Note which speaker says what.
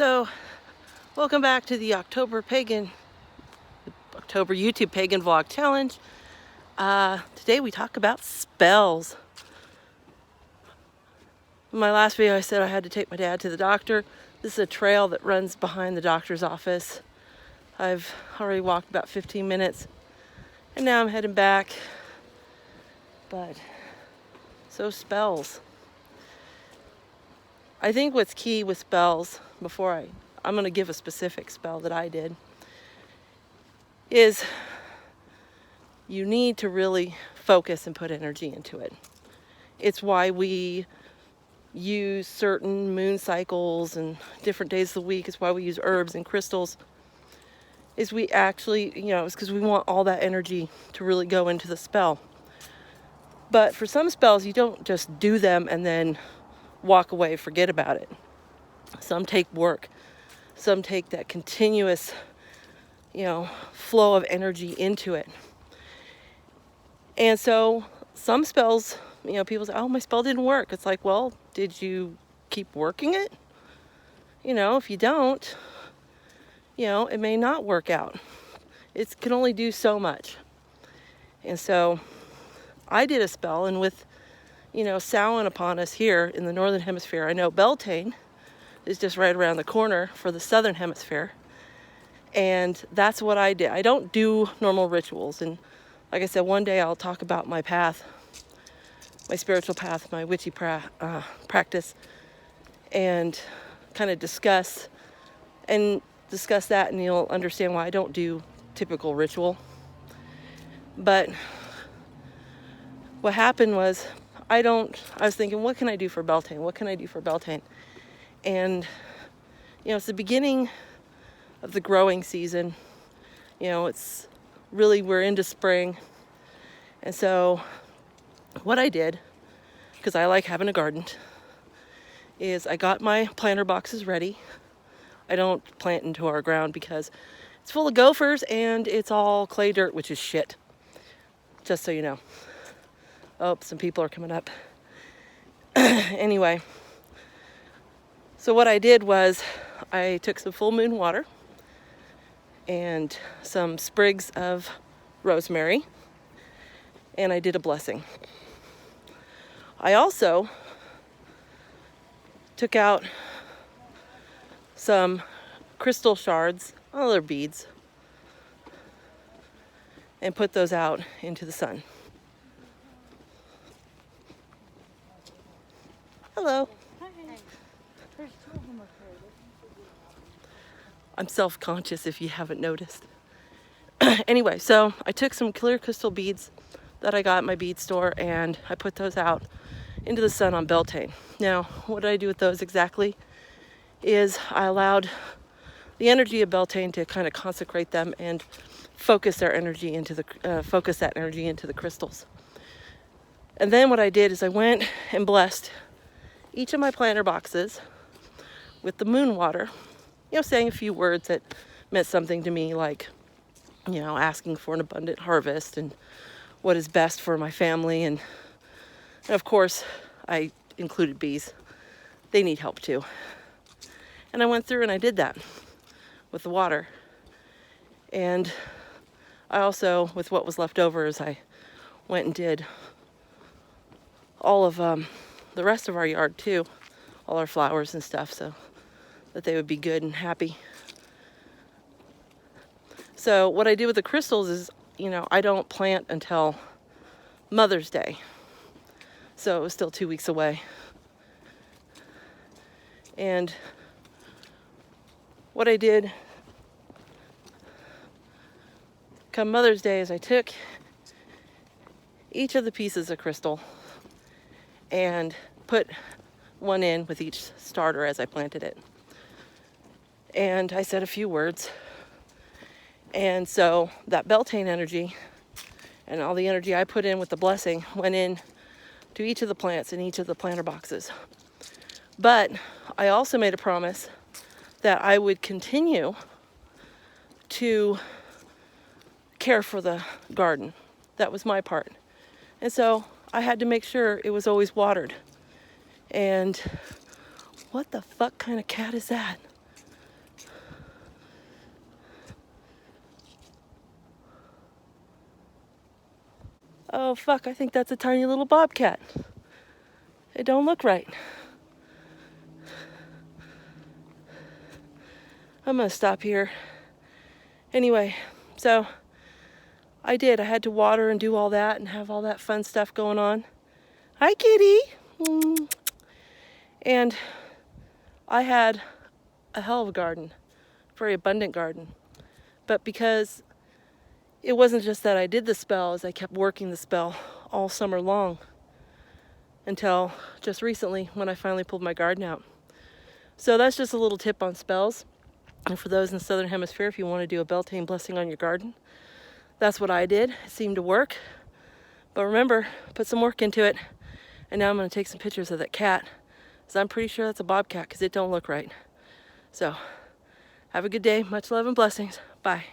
Speaker 1: So, welcome back to the October YouTube Pagan Vlog Challenge. Today we talk about spells. In my last video I said I had to take my dad to the doctor. This is a trail that runs behind the doctor's office. I've already walked about 15 minutes and now I'm heading back. So spells. I think what's key with spells, I'm going to give a specific spell that I did, is you need to really focus and put energy into it. It's why we use certain moon cycles and different days of the week. It's why we use herbs and crystals. Is we actually, it's because we want all that energy to really go into the spell. But for some spells, you don't just do them and then walk away, forget about it. Some take work. Some take that continuous, flow of energy into it. And so some spells, people say, oh, my spell didn't work. It's like, well, did you keep working it? If you don't, it may not work out. It can only do so much. And so I did a spell, and with, Samhain upon us here in the Northern Hemisphere, I know Beltane is just right around the corner for the Southern Hemisphere. And that's what I did. I don't do normal rituals. And like I said, one day I'll talk about my path, my spiritual path, my witchy practice, and kind of discuss that, and you'll understand why I don't do typical ritual. But what happened was, I was thinking, what can I do for Beltane? What can I do for Beltane? And, it's the beginning of the growing season. It's really, we're into spring. And so what I did, because I like having a garden, is I got my planter boxes ready. I don't plant into our ground because it's full of gophers and it's all clay dirt, which is shit. Just so you know. Oh, some people are coming up. Anyway, so what I did was I took some full moon water and some sprigs of rosemary, and I did a blessing. I also took out some crystal shards, other beads, and put those out into the sun. Hello.
Speaker 2: Hi. There's two of them up here.
Speaker 1: I'm self-conscious if you haven't noticed. Anyway, so I took some clear crystal beads that I got at my bead store and I put those out into the sun on Beltane. Now, what did I do with those exactly is I allowed the energy of Beltane to kind of consecrate them and focus that energy into the crystals. And then what I did is I went and blessed each of my planter boxes with the moon water, saying a few words that meant something to me, like, asking for an abundant harvest and what is best for my family. And of course, I included bees. They need help too. And I went through and I did that with the water. And I also, with what was left over, is I went and did all of the rest of our yard too, all our flowers and stuff, so that they would be good and happy. So what I did with the crystals is, I don't plant until Mother's Day. So it was still 2 weeks away. And what I did come Mother's Day is I took each of the pieces of crystal and put one in with each starter as I planted it. And I said a few words. And so that Beltane energy and all the energy I put in with the blessing went in to each of the plants in each of the planter boxes. But I also made a promise that I would continue to care for the garden. That was my part. And so I had to make sure it was always watered. And what the fuck kind of cat is that? Oh fuck, I think that's a tiny little bobcat. It don't look right. I'm gonna stop here. Anyway, so I had to water and do all that and have all that fun stuff going on. Hi, kitty. And I had a hell of a garden, very abundant garden. But because it wasn't just that I did the spell, as I kept working the spell all summer long until just recently when I finally pulled my garden out. So that's just a little tip on spells. And for those in the Southern Hemisphere, if you want to do a Beltane blessing on your garden, that's what I did. It seemed to work. But remember, put some work into it. And now I'm going to take some pictures of that cat, because I'm pretty sure that's a bobcat, because it don't look right. So, have a good day. Much love and blessings. Bye.